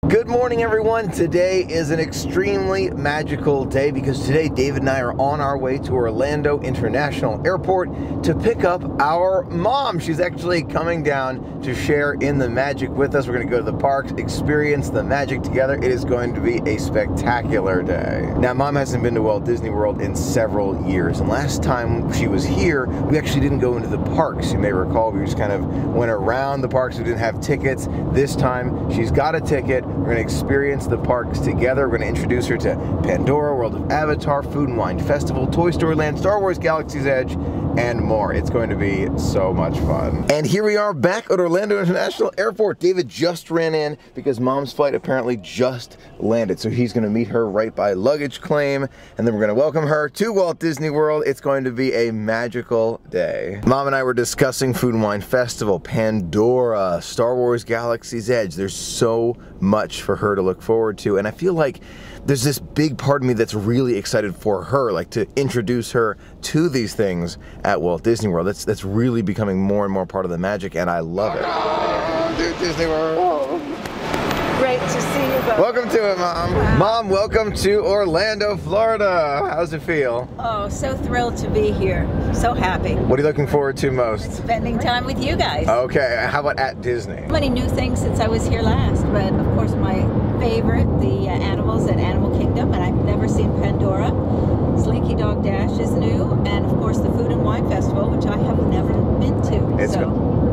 Good morning, everyone. Today is an extremely magical day because today David and I are on our way to Orlando International Airport to pick up our mom. She's actually coming down to share in the magic with us. We're going to go to the parks, experience the magic together. It is going to be a spectacular day. Now, Mom hasn't been to Walt Disney World in several years, and last time she was here, we actually didn't go into the parks. You may recall we just kind of went around the parks. We didn't have tickets. This time, she's got a ticket. We're going to experience the parks together. We're going to introduce her to Pandora, World of Avatar, Food and Wine Festival, Toy Story Land, Star Wars Galaxy's Edge, and more. It's going to be so much fun. And here we are back at Orlando International Airport. David just ran in because Mom's flight apparently just landed. So he's going to meet her right by luggage claim, and then we're going to welcome her to Walt Disney World. It's going to be a magical day. Mom and I were discussing Food and Wine Festival, Pandora, Star Wars Galaxy's Edge. There's so much for her to look forward to, and I feel like there's this big part of me that's really excited for her, like to introduce her to these things at Walt Disney World. That's really becoming more and more part of the magic, and I love it. Disney World. Great to see you both. Welcome to it, Mom. Wow. Mom, welcome to Orlando, Florida. How's it feel? Oh, so thrilled to be here. So happy. What are you looking forward to most? Spending time with you guys. Okay, how about at Disney? Many new things since I was here last, but of course my favorite, the animals at Animal Kingdom, and I've never seen Pandora. Slinky Dog Dash is new, and of course the Food and Wine Festival, which I have never been to.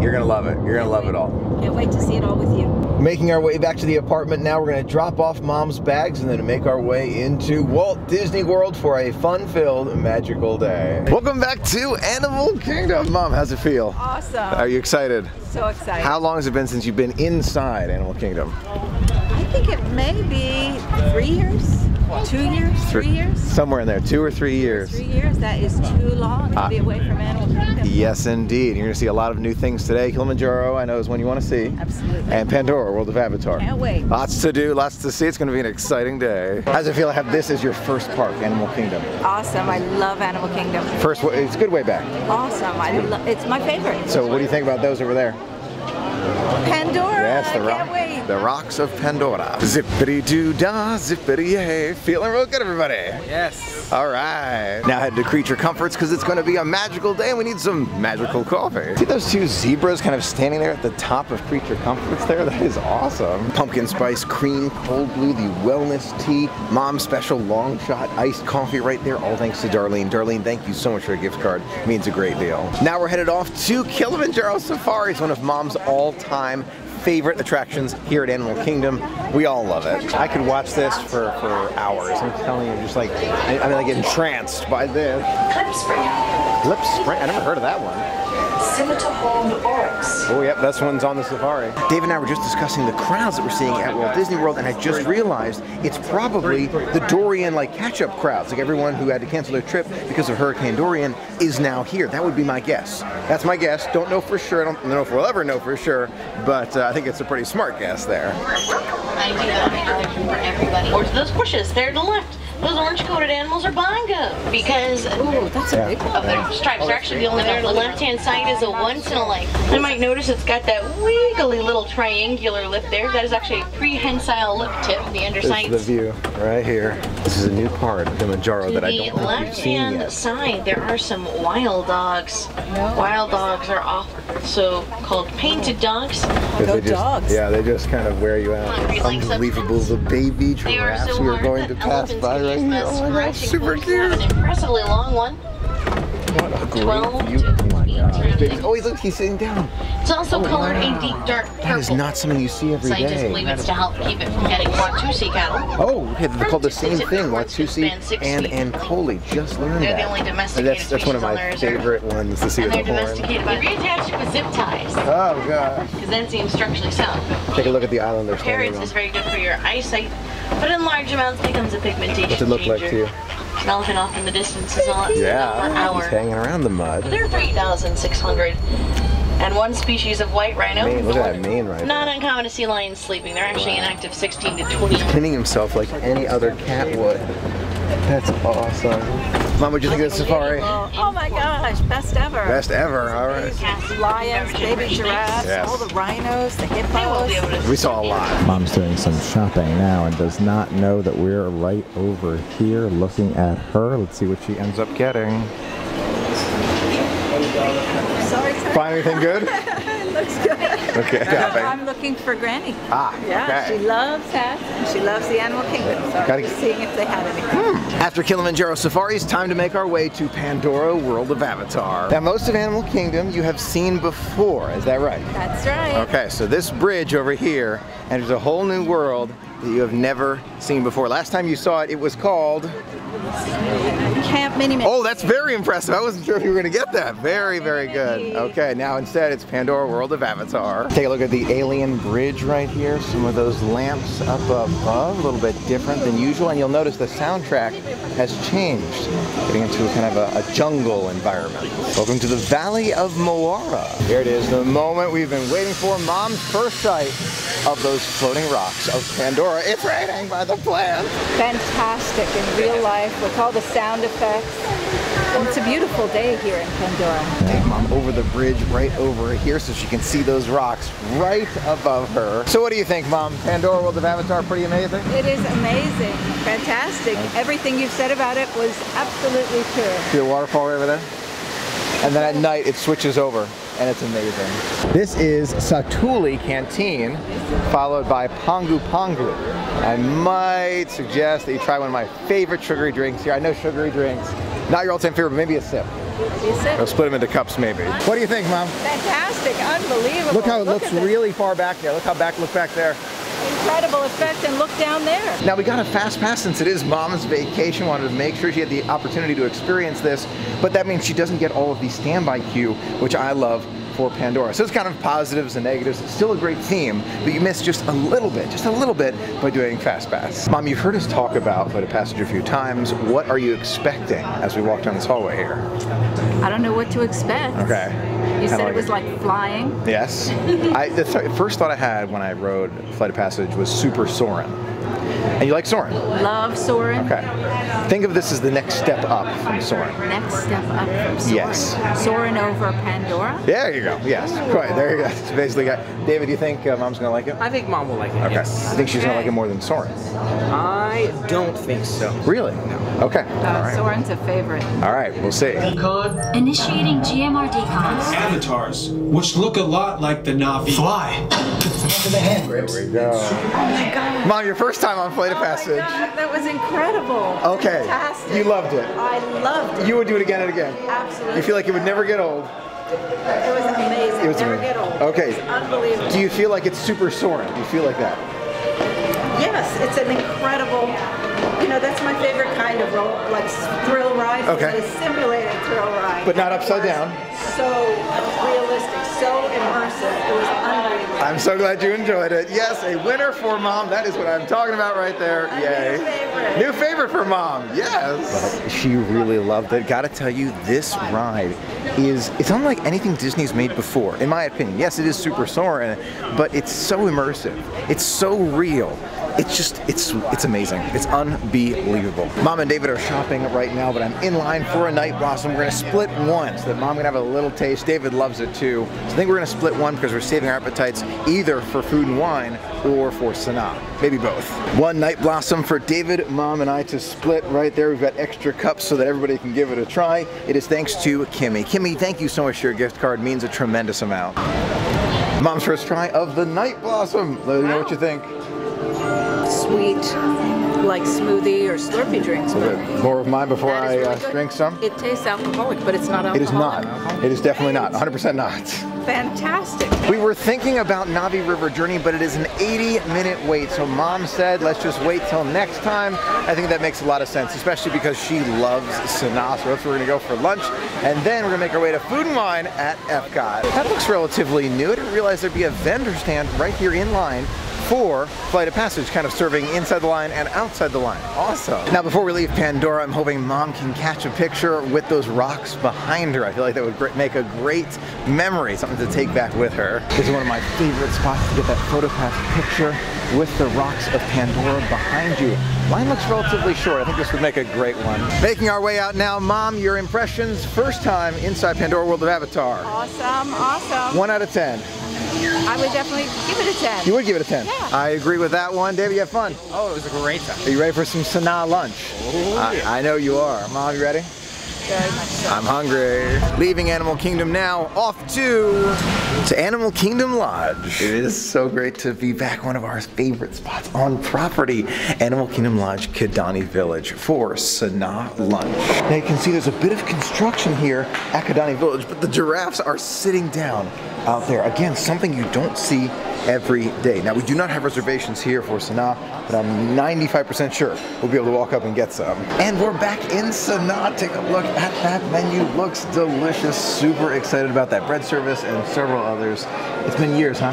You're gonna love it. You're gonna love it all. Can't wait to see it all with you. Making our way back to the apartment now. We're gonna drop off Mom's bags and then make our way into Walt Disney World for a fun-filled, magical day. Welcome back to Animal Kingdom. Mom, how's it feel? Awesome. Are you excited? So excited. How long has it been since you've been inside Animal Kingdom? I think it may be 3 years, 2 years, 3 years. Somewhere in there, 2 or 3 years. 3 years, that is too long to be away from Animal Kingdom. Yes, indeed. You're gonna see a lot of new things today. Kilimanjaro, I know, is one you want to see. Absolutely. And Pandora, World of Avatar. Can't wait. Lots to do, lots to see. It's gonna be an exciting day. How does it feel to have this as your first park, Animal Kingdom? Awesome. I love Animal Kingdom. First, it's a good way back. Awesome. It's my favorite. So what do you think about those over there? Pandora. Yes, I can't wait. The rocks of Pandora. Zippity-doo-dah, zippity-yay. Feeling real good, everybody? Yes. All right. Now head to Creature Comforts because it's going to be a magical day and we need some magical coffee. See those two zebras kind of standing there at the top of Creature Comforts there? That is awesome. Pumpkin spice cream, cold blue, the wellness tea, Mom's special long shot iced coffee right there. All thanks to Darlene. Darlene, thank you so much for a gift card. It means a great deal. Now we're headed off to Kilimanjaro Safari. It's one of Mom's all-time favorite attractions here at Animal Kingdom. We all love it. I could watch this for hours. I'm telling you, just like, I'm like entranced by this. Clip Spring. Lip Spring? I never heard of that one. Scimitar Horned Oryx. Oh, yep, this one's on the safari. Dave and I were just discussing the crowds that we're seeing at Walt Disney World, and I just realized it's probably the Dorian, like, catch-up crowds. Like, everyone who had to cancel their trip because of Hurricane Dorian is now here. That would be my guess. That's my guess. Don't know for sure. I don't know if we'll ever know for sure, but I think it's a pretty smart guess there. I do that for everybody. Or those bushes there to the left. Those orange-coated animals are bongo because That's a big one. of their stripes. They're actually the only one. The left-hand side is a once-in-a-life. You might notice it's got that wiggly little triangular lip there. That is actually a prehensile lip tip. The underside. This is the view right here. This is a new part of Kilimanjaro that I don't think we've seen left-hand yet. side, there are some wild dogs. Wild dogs are also called painted dogs. Go dogs. Yeah, they just kind of wear you out. Hungry like Unbelievable. The baby They are giraffes so we are hard going to that pass elephants by can right use here. them as Oh my gosh, scratching super tools. cute. They have an impressively long one. What a 12 great view. to Oh my 18 gosh. really. Oh, look, he's sitting down. It's also colored wow. a deep dark purple. That is not something you see every Scientists day. believe it's to help keep it from getting Watusi cattle. Oh, okay, they're called the same Tip thing, horns Watusi span 6 and feet. Ancole. Just learned They're that. the only domesticated That's one of species on my the reserve. favorite ones to see And with they're the horn. domesticated by reattached it with zip ties. Oh gosh. Because that seems structurally sound. Take a look at the island they're standing Parrots on. is very good for your eyesight, but in large amounts becomes a pigmentation What's it look like changer. to you? An elephant off in the distance is all it's Yeah, per he's hour. hanging around the mud. They're 3,600. And one species of white rhino. Man, look at that mane right Not there. uncommon to see lions sleeping. They're actually inactive 16 to 20. Cleaning himself like any other cat would. That's awesome. Mom, what'd you think of the safari? Oh my gosh, best ever. Best ever, all right. Lions, baby giraffes, Yes. all the rhinos, the hippos. We saw a lot. Mom's doing some shopping now and does not know that we're right over here looking at her. Let's see what she ends up getting. Sorry. Find anything good? Looks good. Okay, shopping. I'm looking for Granny. Ah, Yeah, okay. she loves hats and she loves the Animal Kingdom. So Gotta I'm just seeing if they had anything. After Kilimanjaro Safari, it's time to make our way to Pandora World of Avatar. Now, most of Animal Kingdom you have seen before, is that right? That's right. Okay, so this bridge over here enters a whole new world that you have never seen before. Last time you saw it, it was called... Camp Mini Mini. Oh, that's very impressive. I wasn't sure if you were going to get that. Very, very good. Okay, now instead it's Pandora World of Avatar. Take a look at the alien bridge right here. Some of those lamps up above, a little bit different than usual. And you'll notice the soundtrack has changed, getting into kind of a jungle environment. Welcome to the Valley of Moara. Here it is, the moment we've been waiting for. Mom's first sight of those floating rocks of Pandora. It's raining by the plant. Fantastic in real life with all the sound effects. And it's a beautiful day here in Pandora. Take Mom over the bridge right over here so she can see those rocks right above her. So what do you think, Mom? Pandora World of Avatar, pretty amazing? It is amazing, fantastic. Everything you've said about it was absolutely true. See the waterfall right over there? And then at night it switches over and it's amazing. This is Satuli Canteen, followed by Pangu Pangu. I might suggest that you try one of my favorite sugary drinks here. I know sugary drinks, not your all-time favorite, but maybe a sip. We'll split them into cups maybe. What do you think, Mom? Fantastic, unbelievable. Look how it looks at this really far back there. Look back there. incredible effect, and look down there. Now we got a fast pass since it is Mom's vacation. Wanted to make sure she had the opportunity to experience this, but that means she doesn't get all of the standby queue, which I love for Pandora. So it's kind of positives and negatives. It's still a great theme, but you miss just a little bit by doing Fast Pass. Mom, you've heard us talk about Flight of Passage a few times. What are you expecting as we walk down this hallway here? I don't know what to expect. Okay. You said Kinda it was like flying. Yes. The first thought I had when I rode Flight of Passage was Super Soarin'. And you like Soarin'? Love Soarin'. Okay. Think of this as the next step up from Soarin'. Next step up from Soarin'. Yes. Soarin' over Pandora. There you go. Yes. Quite. There you go. It's basically got. David, do you think Mom's gonna like it? I think Mom will like it. Okay. Yes. I think she's gonna like it more than Soarin'. I don't think so. Really? No. Okay. All right. Soarin's a favorite. All right. We'll see. Initiating GMRD comms. Avatars, which look a lot like the Na'vi. Fly! There we go. Mom, your first time on Flight of Passage. God, that was incredible. Okay. Fantastic. You loved it. I loved it. You would do it again and again. Absolutely. You feel like it would never get old. It was amazing. It was Never amazing. get old. Okay. It was unbelievable. Do you feel like it's super Soarin'? Do you feel like that? Yes, it's an incredible, that's my favorite kind of like thrill ride. Okay. It's a simulated thrill ride. But not And it upside was down. So realistic, so immersive. It was unbelievable. I'm so glad you enjoyed it. Yes, a winner for Mom. That is what I'm talking about right there. Yay. New favorite. New favorite for Mom. Yes. But she really loved it. Gotta tell you, this ride it's unlike anything Disney's made before, in my opinion. Yes, it is Super Soarin', but it's so immersive. It's so real. It's amazing. It's unbelievable. Mom and David are shopping right now, but I'm in line for a Night Blossom. We're gonna split one so that Mom can have a little taste. David loves it too. So I think we're gonna split one because we're saving our appetites either for food and wine or for Sanaa. Maybe both. One Night Blossom for David, Mom, and I to split right there. We've got extra cups so that everybody can give it a try. It is thanks to Kimmy. Kimmy, thank you so much for your gift card. It means a tremendous amount. Mom's first try of the Night Blossom. Let me know what you think. Sweet, like smoothie or Slurpee drinks. More of mine before That is I really good. drink some. It tastes alcoholic, but it's not alcoholic. It is not. It is definitely not. 100% not. Fantastic. We were thinking about Na'vi River Journey, but it is an 80-minute wait. So Mom said, let's just wait till next time. I think that makes a lot of sense, especially because she loves Sanaa. So that's where we're gonna go for lunch. And then we're gonna make our way to Food and Wine at Epcot. That looks relatively new. I didn't realize there'd be a vendor stand right here in line for Flight of Passage, kind of serving inside the line and outside the line. Awesome. Now before we leave Pandora, I'm hoping Mom can catch a picture with those rocks behind her. I feel like that would make a great memory, something to take back with her. This is one of my favorite spots to get that PhotoPass picture with the rocks of Pandora behind you. Mine looks relatively short. I think this would make a great one. Making our way out now. Mom, your impressions, first time inside Pandora World of Avatar. Awesome, awesome. 1 out of 10. I would definitely give it a 10. You would give it a 10? Yeah. I agree with that one. David, you have fun? Oh, it was a great time. Are you ready for some Sanaa lunch? Oh, yeah. I know you are. Mom, you ready? Very much so. I'm hungry. Leaving Animal Kingdom now, off to Animal Kingdom Lodge. It is so great to be back, one of our favorite spots on property. Animal Kingdom Lodge, Kidani Village for Sanaa lunch. Now you can see there's a bit of construction here at Kidani Village, but the giraffes are sitting down out there. Again, something you don't see every day. Now we do not have reservations here for Sanaa, but I'm 95% sure we'll be able to walk up and get some. And we're back in Sanaa. Take a look at that menu. Looks delicious. Super excited about that bread service and several others. It's been years, huh?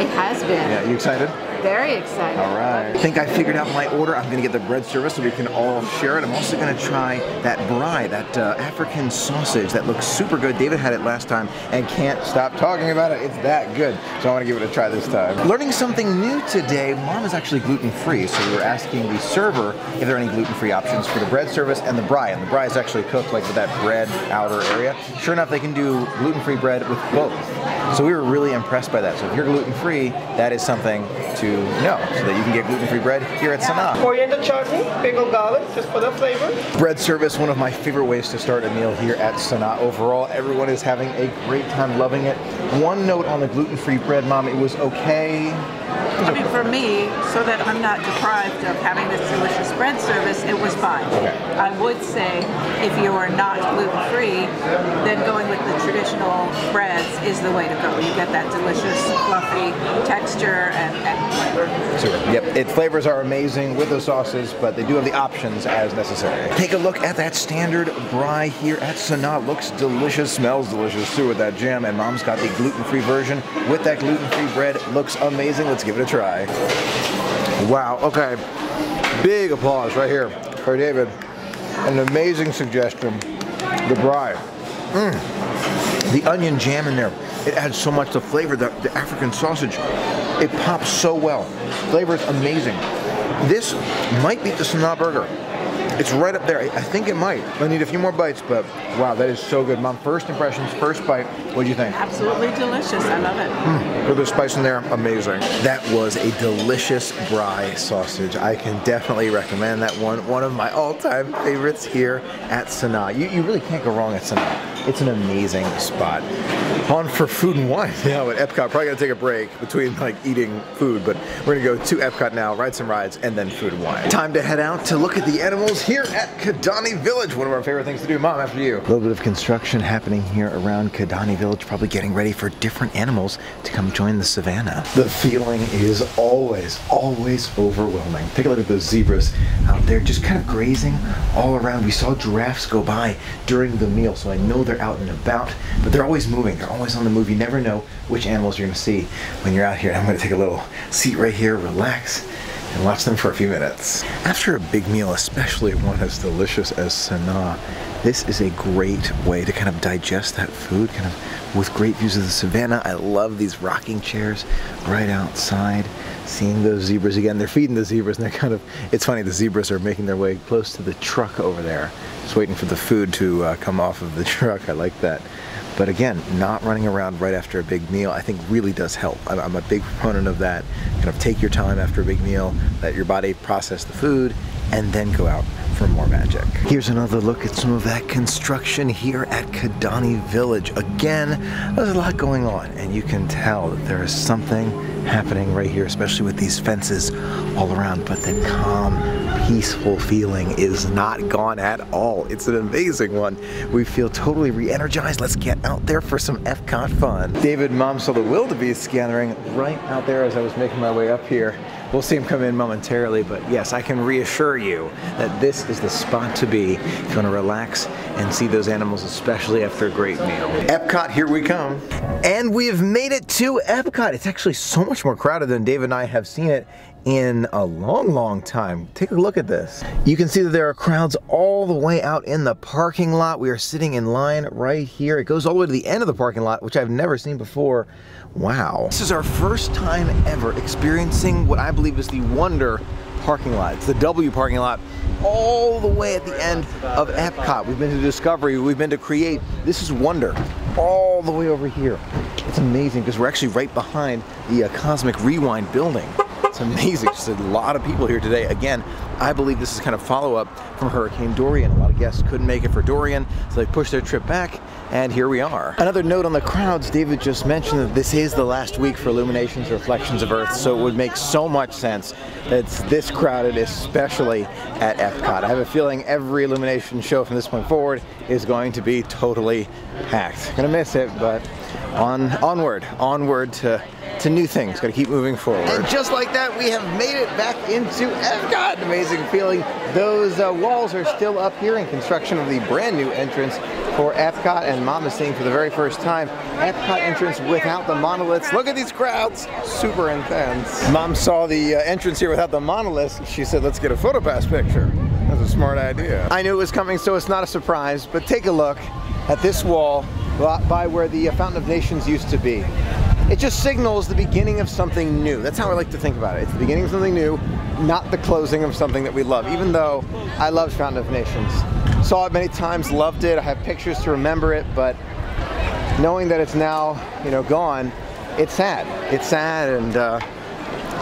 It has been. Yeah, you excited? Very excited. All right. I think I figured out my order. I'm gonna get the bread service so we can all share it. I'm also gonna try that braai, that African sausage that looks super good. David had it last time and can't stop talking about it. It's that good. So I wanna give it a try this time. Learning something new today. Mom is actually gluten-free, so we were asking the server if there are any gluten-free options for the bread service and the braai. And the braai is actually cooked like with that bread outer area. Sure enough, they can do gluten-free bread with both. So we were really impressed by that. So if you're gluten-free, that is something to know, so that you can get gluten-free bread here at Sanaa. Coriander chutney, pickled garlic, just for the flavor. Bread service, one of my favorite ways to start a meal here at Sanaa. Overall, everyone is having a great time, loving it. One note on the gluten-free bread, Mom, it was okay. I mean, for me, so that I'm not deprived of having this delicious bread service, it was fine. Okay. I would say if you are not gluten-free, then going with the traditional breads is the way to go. You get that delicious, fluffy texture and flavor. Super. Yep, its flavors are amazing with the sauces, but they do have the options as necessary. Take a look at that standard braai here at Sanaa. Looks delicious, smells delicious too with that jam, and Mom's got the gluten-free version with that gluten-free bread. Looks amazing. Let's give it a try. Wow, okay. Big applause right here for David. An amazing suggestion. The braai. The onion jam in there. It adds so much to flavor. The African sausage, it pops so well. Flavor's amazing. This might beat the Sanaa burger. It's right up there. I think it might. I need a few more bites, but wow, that is so good. Mom, first impressions, first bite. What do you think? Absolutely delicious. I love it. With the spice in there, amazing. That was a delicious braai sausage. I can definitely recommend that one. One of my all-time favorites here at Sanaa. You really can't go wrong at Sanaa. It's an amazing spot. On for food and wine now at Epcot. Probably gonna take a break between like eating food, but we're gonna go to Epcot now, ride some rides, and then food and wine. Time to head out to look at the animals here at Kidani Village. One of our favorite things to do. Mom, after you. A little bit of construction happening here around Kidani Village, probably getting ready for different animals to come join the savannah. The feeling is always overwhelming. Take a look at those zebras out there, just kind of grazing all around. We saw giraffes go by during the meal, so I know they're out and about, but they're always moving. They're always on the move. You never know which animals you're going to see when you're out here. I'm going to take a little seat right here, relax, and watch them for a few minutes. After a big meal, especially one as delicious as Sanaa, this is a great way to kind of digest that food, kind of with great views of the savannah. I love these rocking chairs right outside. Seeing those zebras again. They're feeding the zebras and they're kind of, it's funny, the zebras are making their way close to the truck over there. Just waiting for the food to come off of the truck. I like that. But again, not running around right after a big meal, I think really does help. I'm a big proponent of that. Kind of take your time after a big meal, let your body process the food, and then go out for more magic. Here's another look at some of that construction here at Kidani Village. Again, there's a lot going on, and you can tell that there is something happening right here, especially with these fences all around, but the calm, peaceful feeling is not gone at all. It's an amazing one. We feel totally re-energized. Let's get out there for some Epcot fun. David, Mom saw the wildebeest gathering right out there as I was making my way up here. We'll see him come in momentarily, but yes, I can reassure you that this is the spot to be if you want to relax and see those animals, especially after a great meal. Epcot, here we come. And we have made it to Epcot. It's actually so much more crowded than Dave and I have seen it in a long time. Take a look at this. You can see that there are crowds all the way out in the parking lot. We are sitting in line right here. It goes all the way to the end of the parking lot, which I've never seen before. Wow. This is our first time ever experiencing what I believe is the Wonder parking lot. It's the W parking lot all the way at the end of Epcot. We've been to Discovery, we've been to Create. This is Wonder all the way over here. It's amazing because we're actually right behind the Cosmic Rewind building. It's amazing, just a lot of people here today. Again, I believe this is kind of follow-up from Hurricane Dorian. A lot of guests couldn't make it for Dorian, so they pushed their trip back, and here we are. Another note on the crowds, David just mentioned that this is the last week for Illuminations Reflections of Earth, so it would make so much sense that it's this crowded, especially at Epcot. I have a feeling every Illumination show from this point forward is going to be totally packed. Gonna miss it, but onward to new things. Gotta keep moving forward. And just like that, we have made it back into Epcot. Amazing feeling. Those walls are still up here in construction of the brand new entrance for Epcot, and Mom is seeing for the very first time Epcot entrance without the monoliths. Look at these crowds, super intense. Mom saw the entrance here without the monoliths. She said, let's get a PhotoPass picture. That's a smart idea. I knew it was coming, so it's not a surprise, but take a look at this wall by where the Fountain of Nations used to be. It just signals the beginning of something new. That's how I like to think about it. It's the beginning of something new, not the closing of something that we love, even though I love Fountain of Nations. Saw it many times, loved it, I have pictures to remember it, but knowing that it's now, gone, it's sad. It's sad, and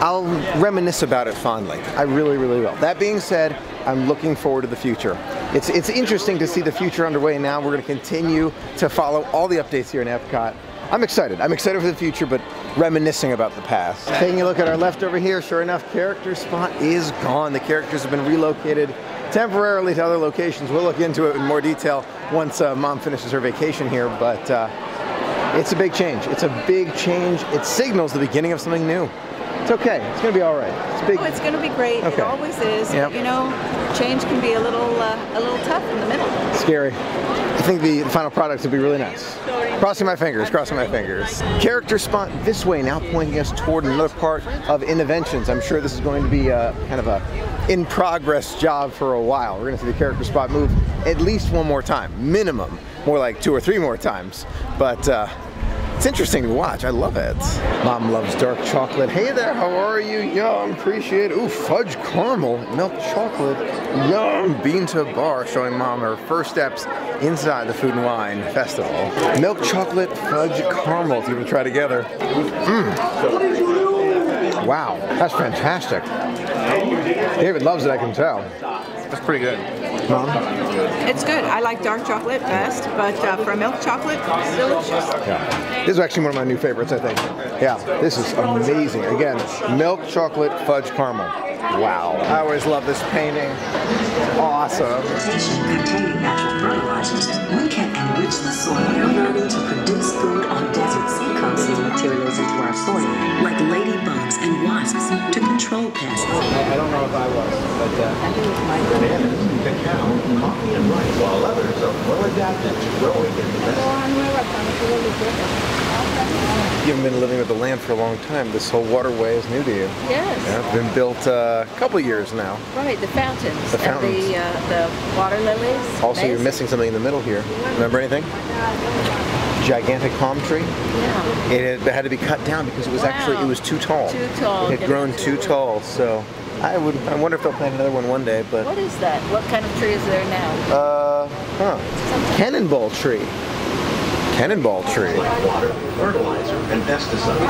I'll reminisce about it fondly. I really will. That being said, I'm looking forward to the future. It's interesting to see the future underway now. We're going to continue to follow all the updates here in Epcot. I'm excited. I'm excited for the future, but reminiscing about the past. Taking a look at our left over here, sure enough, character spot is gone. The characters have been relocated temporarily to other locations. We'll look into it in more detail once Mom finishes her vacation here, but it's a big change. It's a big change. It signals the beginning of something new. It's okay. It's going to be all right. It's big. Oh, it's going to be great. Okay. It always is. Yep. But, change can be a little tough in the middle. Scary. I think the final product will be really nice. Crossing my fingers, crossing my fingers. Character spot this way, now pointing us toward another part of Innoventions. I'm sure this is going to be kind of a in-progress job for a while. We're going to see the character spot move at least one more time, minimum. More like 2 or 3 more times. But it's interesting to watch. I love it. Mom loves dark chocolate. Hey there, how are you? Yum, appreciate it. Ooh, fudge caramel, milk chocolate, yum. Bean to bar, showing Mom her first steps inside the Food and Wine Festival. Milk chocolate, fudge caramel to even try together. Wow, that's fantastic. David loves it, I can tell. That's pretty good. Mom? It's good. I like dark chocolate best, but for milk chocolate, it's delicious. Yeah. This is actually one of my new favorites, I think. Yeah, this is amazing. Again, milk chocolate fudge caramel. Wow. I always love this painting. Awesome. Containing natural fertilizers, we can enrich the soil in order to produce food on deserts. Coaxing materials into our soil, like ladybugs and wasps, to control pests. I don't know if I was, but I think it's my bananas, cacao, coffee, and rice, while others are well adapted to growing in the desert. You haven't been living with the land for a long time. This whole waterway is new to you. Yes. Yeah, it's been built a couple of years now. Right, the fountains. The fountains. And the water lilies. Also, you're missing something in the middle here. Remember anything? Gigantic palm tree. Yeah. It had to be cut down because it was it was too tall. Too tall. It had grown too tall, so I wonder if they'll plant another one day. But what is that? What kind of tree is there now? Cannonball tree. Cannonball tree. Like water, fertilizer, and pesticides.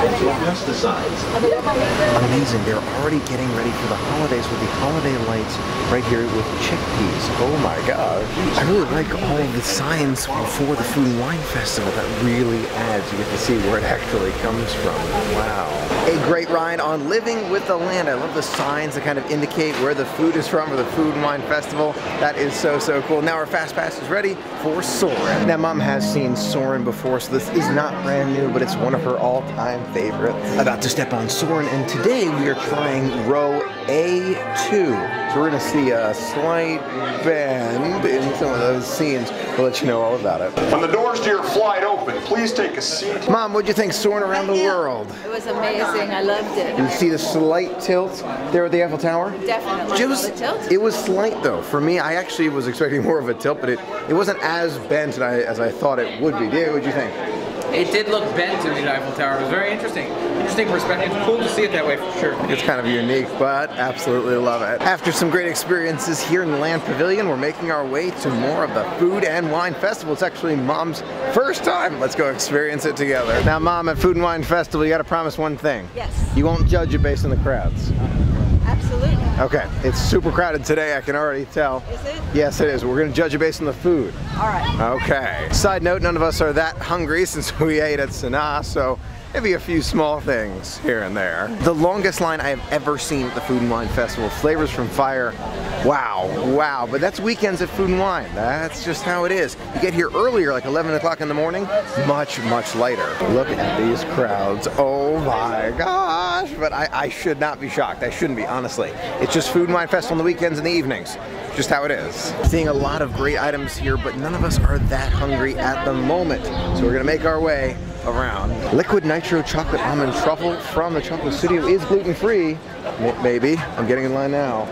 Amazing. They're already getting ready for the holidays with the holiday lights right here with chickpeas. Oh my gosh. I really like all of the signs before the Food and Wine Festival. That really adds. You get to see where it actually comes from. Wow. A great ride on Living with the Land. I love the signs that kind of indicate where the food is from for the Food and Wine Festival. That is so cool. Now our Fast Pass is ready for Soarin'. Now Mom has seen Soarin' Soarin' before, so this is not brand new, but it's one of her all-time favorites. About to step on Soarin', and today we are trying row A2. So we're gonna see a slight bend in some of those scenes. We'll let you know all about it. When the doors to your flight open, please take a seat. Mom, what'd you think soaring around the world? It was amazing. I loved it. You see the slight tilt there at the Eiffel Tower? Definitely. It was slight though. For me, I actually was expecting more of a tilt, but it wasn't as bent as I thought it would be. Diego, what'd you think? It did look bent to the Eiffel Tower. It was very interesting. Interesting perspective. It's cool to see it that way for sure. It's kind of unique, but absolutely love it. After some great experiences here in the Land Pavilion, we're making our way to more of the Food and Wine Festival. It's actually Mom's first time. Let's go experience it together. Now, Mom, at Food and Wine Festival, you got to promise one thing. Yes. You won't judge it based on the crowds. Absolutely. Okay, it's super crowded today, I can already tell. Is it? Yes, it is. We're going to judge it based on the food. All right. Okay. Side note, none of us are that hungry since we ate at Sanaa, so maybe a few small things here and there. The longest line I have ever seen at the Food and Wine Festival, Flavors from Fire. Wow, wow, but that's weekends at Food and Wine. That's just how it is. You get here earlier, like 11 o'clock in the morning, much, much lighter. Look at these crowds. Oh my gosh, but I should not be shocked. I shouldn't be, honestly. It's just Food and Wine Festival on the weekends and the evenings. Just how it is. Seeing a lot of great items here, but none of us are that hungry at the moment. So we're gonna make our way around. Liquid Nitro Chocolate Almond Truffle from the Chocolate Studio is gluten-free. Maybe. I'm getting in line now.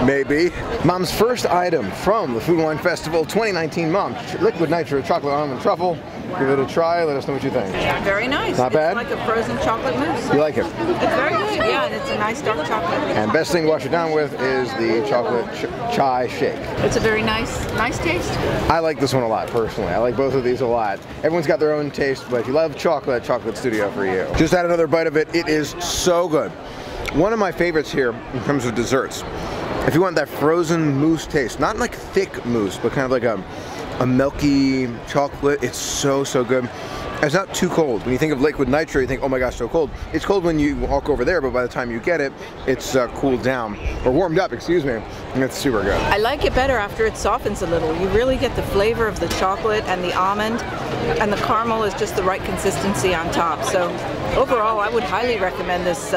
Maybe. Mom's first item from the Food and Wine Festival 2019. Mom, Liquid Nitro Chocolate Almond Truffle. Give it a try. Let us know what you think. Very nice. Not bad? It's like a frozen chocolate mousse. You like it? It's very good, yeah, and it's a nice dark chocolate. And best thing to wash it down with is the chocolate chai shake. It's a very nice taste. I like this one a lot, personally. I like both of these a lot. Everyone's got their own taste, but if you love chocolate, Chocolate Studio for you. Just had another bite of it. It is so good. One of my favorites here in terms of desserts. If you want that frozen mousse taste, not like thick mousse, but kind of like a milky chocolate, it's so, so good. It's not too cold. When you think of Liquid Nitro, you think, oh my gosh, so cold. It's cold when you walk over there, but by the time you get it, it's cooled down, or warmed up, excuse me, and it's super good. I like it better after it softens a little. You really get the flavor of the chocolate and the almond, and the caramel is just the right consistency on top. So overall, I would highly recommend this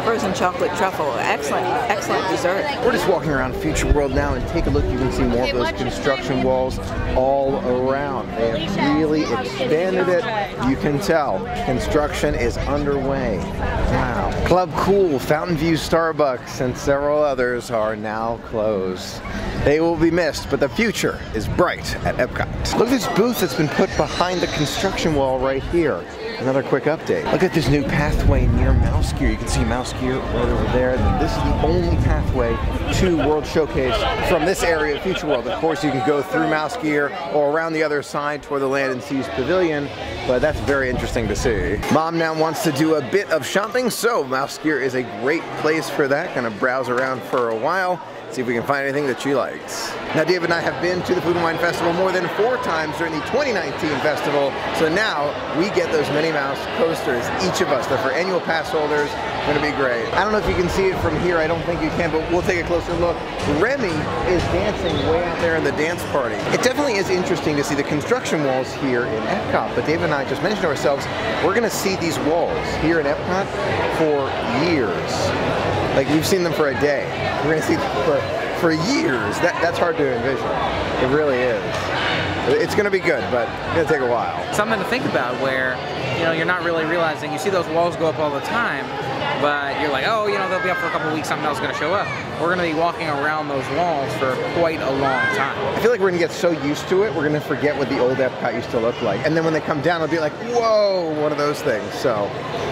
frozen chocolate truffle. Excellent, excellent dessert. We're just walking around Future World now, and take a look. You can see more of those construction walls all around. They have really expanded it. You can tell construction is underway. Wow. Club Cool, Fountain View Starbucks, and several others are now closed. They will be missed, but the future is bright at Epcot. Look at this booth that's been put behind the construction wall right here. Another quick update. Look at this new pathway near Mouse Gear. You can see Mouse Gear right over there. And this is the only pathway to World Showcase from this area of Future World. Of course, you can go through Mouse Gear or around the other side toward the Land and Seas Pavilion, but that's very interesting to see. Mom now wants to do a bit of shopping, so Mouse Gear is a great place for that. Kind of browse around for a while, see if we can find anything that she likes. Now, David and I have been to the Food and Wine Festival more than 4 times during the 2019 festival, so now we get those Minnie Mouse coasters, each of us. They're for annual pass holders. Gonna be great. I don't know if you can see it from here. I don't think you can, but we'll take a closer look. Remy is dancing way out there in the dance party. It definitely is interesting to see the construction walls here in Epcot, but David and I just mentioned to ourselves, we're gonna see these walls here in Epcot for years. Like, we've seen them for a day. We're gonna see them for years. That's hard to envision. It really is. It's gonna be good, but it's gonna take a while. Something to think about where, you know, you're not really realizing, you see those walls go up all the time, but you're like, oh, you know, they'll be up for a couple weeks, something else is gonna show up. We're gonna be walking around those walls for quite a long time. I feel like we're gonna get so used to it, we're gonna forget what the old Epcot used to look like. And then when they come down, it'll be like, whoa, one of those things. So,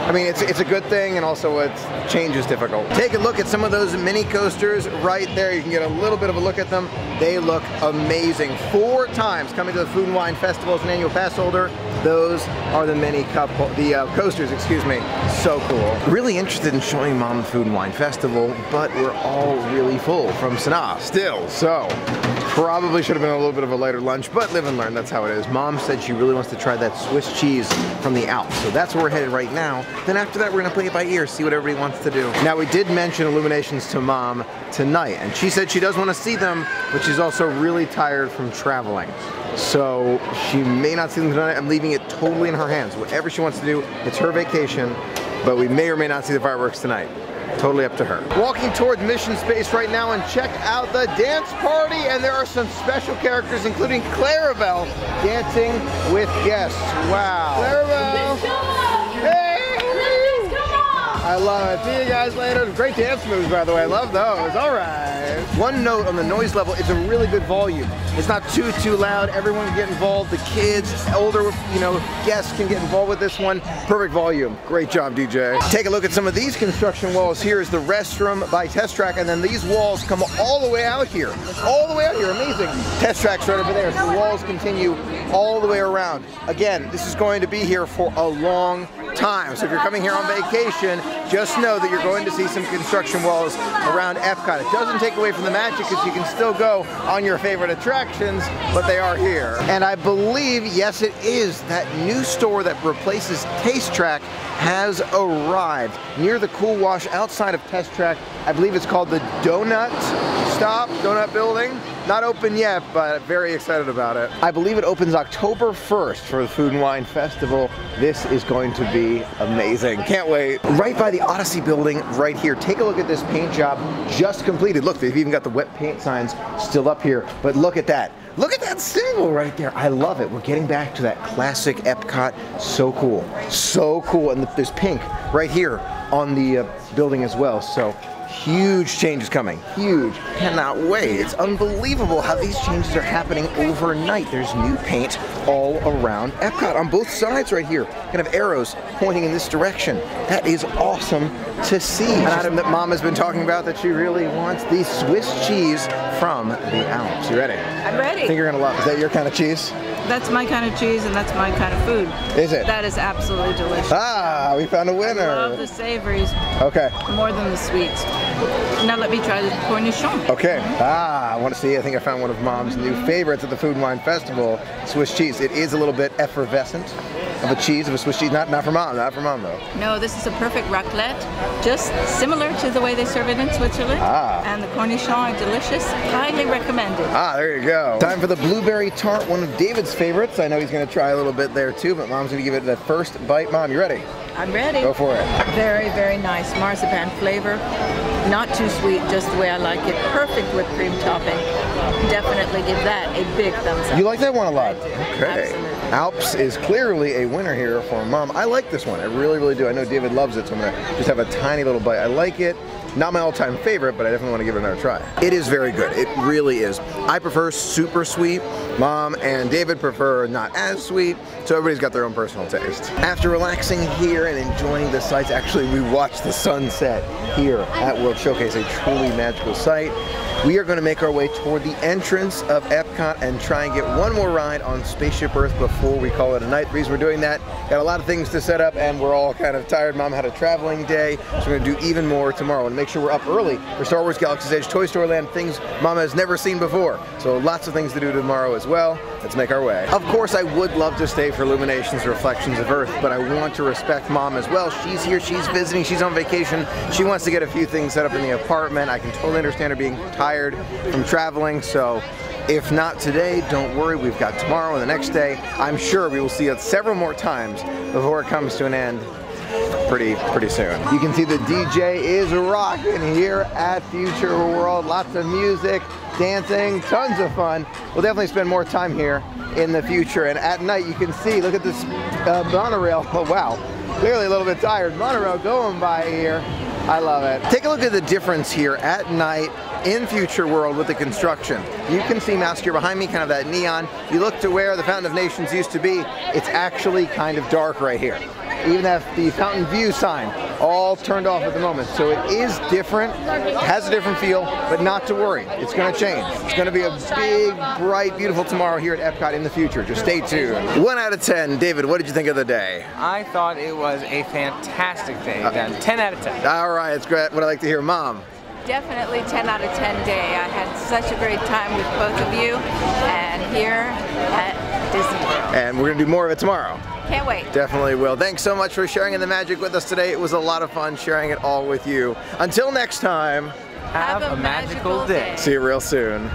I mean, it's a good thing, and also change is difficult. Take a look at some of those mini coasters right there. You can get a little bit of a look at them. They look amazing. 4 times coming to the Food and Wine Festival as an annual pass holder. Those are the coasters, excuse me. So cool. Really interested in showing Mom the Food and Wine Festival, but we're all really full from Sanaa still. So Probably should have been a little bit of a lighter lunch, but live and learn, that's how it is. Mom said she really wants to try that Swiss cheese from the Alps, so that's where we're headed right now. Then after that, we're gonna play it by ear, see what everybody wants to do. Now, we did mention Illuminations to Mom tonight, and she said she does want to see them, but she's also really tired from traveling. So she may not see them tonight. I'm leaving it totally in her hands. Whatever she wants to do, it's her vacation, but we may or may not see the fireworks tonight. Totally up to her. Walking towards Mission Space right now, and check out the dance party, and there are some special characters including Clarabelle dancing with guests. Wow. Clarabelle! Hey! I love it. See you guys later. Great dance moves, by the way. I love those. All right. One note on the noise level, it's a really good volume. It's not too loud. Everyone can get involved. The kids, older, guests can get involved with this one. Perfect volume. Great job, DJ. Take a look at some of these construction walls. Here is the restroom by Test Track, and then these walls come all the way out here. All the way out here. Amazing. Test Track's right over there. So the walls continue all the way around. Again, this is going to be here for a long time. So if you're coming here on vacation, just know that you're going to see some construction walls around Epcot. It doesn't take away from the magic, because you can still go on your favorite attractions, but they are here. And I believe, yes it is, that new store that replaces Taste Track has arrived near the Cool Wash outside of Test Track. I believe it's called the Donut Stop, Donut Building. Not open yet, but very excited about it. I believe it opens October 1st for the Food and Wine Festival. This is going to be amazing. Can't wait. Right by the Odyssey building right here. Take a look at this paint job just completed. Look, they've even got the wet paint signs still up here, but look at that. Look at that symbol right there. I love it. We're getting back to that classic Epcot. So cool. So cool. And there's pink right here on the building as well. So huge changes coming. Huge. Cannot wait. It's unbelievable how these changes are happening overnight. There's new paint all around Epcot on both sides right here. Kind of arrows pointing in this direction. That is awesome to see. An item that Mom has been talking about that she really wants, the Swiss cheese from the Alps. You ready? I'm ready. I think you're gonna love it. Is that your kind of cheese? That's my kind of cheese, and that's my kind of food. Is it? That is absolutely delicious. Ah, we found a winner. I love the savories. Okay. More than the sweets. Now let me try the cornichon. Okay. Ah, I want to see. I think I found one of Mom's new favorites at the Food and Wine Festival, Swiss cheese. It is a little bit effervescent of a cheese, of a Swiss cheese. Not for Mom. Not for Mom, though. No, this is a perfect raclette. Just similar to the way they serve it in Switzerland. Ah. And the cornichon are delicious. Highly recommended. Ah, there you go. Time for the blueberry tart, one of David's favorites. I know he's going to try a little bit there too, but Mom's going to give it the first bite. Mom, you ready? I'm ready. Go for it. Very, very nice marzipan flavor. Not too sweet, just the way I like it. Perfect whipped cream topping. Definitely give that a big thumbs up. You like that one a lot? I do. Okay. Absolutely. Alps is clearly a winner here for Mom. I like this one. I really, really do. I know David loves it, so I'm going to just have a tiny little bite. I like it. Not my all-time favorite, but I definitely want to give it another try. It is very good. It really is. I prefer super sweet. Mom and David prefer not as sweet, so everybody's got their own personal taste. After relaxing here and enjoying the sights, actually we watched the sunset here at World Showcase, a truly magical sight. We are going to make our way toward the entrance of Epcot and try and get one more ride on Spaceship Earth before we call it a night. The reason we're doing that, got a lot of things to set up and we're all kind of tired. Mom had a traveling day, so we're going to do even more tomorrow and make sure we're up early for Star Wars Galaxy's Edge Toy Story Land, things Mama has never seen before. So lots of things to do tomorrow as well. Let's make our way. Of course, I would love to stay for Illuminations Reflections of Earth, but I want to respect Mom as well. She's here, she's visiting, she's on vacation. She wants to get a few things set up in the apartment. I can totally understand her being tired from traveling, so if not today, don't worry, we've got tomorrow and the next day. I'm sure we will see it several more times before it comes to an end pretty soon. You can see the DJ is rocking here at Future World. Lots of music, dancing, tons of fun. We'll definitely spend more time here in the future. And at night, you can see, look at this monorail. Oh, wow. Clearly a little bit tired. Monorail going by here. I love it. Take a look at the difference here at night in Future World with the construction. You can see Mouse here behind me, kind of that neon. You look to where the Fountain of Nations used to be, it's actually kind of dark right here. Even have the Fountain View sign all turned off at the moment. So it is different, has a different feel, but not to worry. It's going to change. It's going to be a big, bright, beautiful tomorrow here at Epcot in the future. Just stay tuned. 1 out of 10. David, what did you think of the day? I thought it was a fantastic day. 10 out of 10. All right, it's great. What I like to hear. Mom? Definitely 10 out of 10 day. I had such a great time with both of you and here at Disney World. And we're going to do more of it tomorrow. Can't wait. Definitely will. Thanks so much for sharing in the magic with us today. It was a lot of fun sharing it all with you. Until next time, have a magical day. See you real soon.